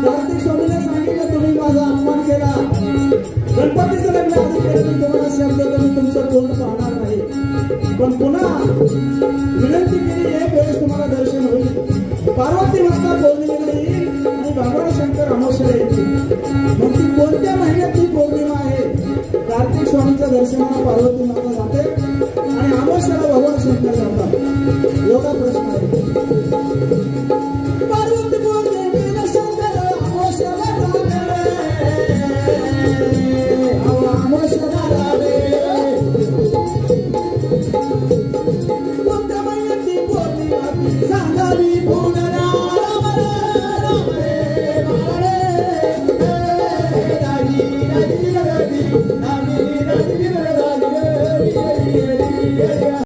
कार्तिक स्वामीने सांगितलं तुम्ही माझा अपमान केला, गणपतीचं लग्न आधी केलं, मी तुम्हाला शब्द तर मी तुमचं तोंड पाहणार नाही, पण पुन्हा विनंती केली एक वेळेस तुम्हाला दर्शन होईल. पार्वती माता पौर्णिमेला येईल आणि भगवान शंकर अमावस्येला येतील. मग ती कोणत्या महिन्यातली पौर्णिमा आहे? कार्तिक स्वामीच्या दर्शनाला पार्वती माता जाते आणि अमावस्येला भगवान शंकर जातात. एवढा प्रश्न आहे. पार्वती पौर्णिमेला शंकर अमावस्येला जाते, अमावस्येला जाते. कोणत्या महिन्यातली पौर्णिमा सांगावी पुनरा.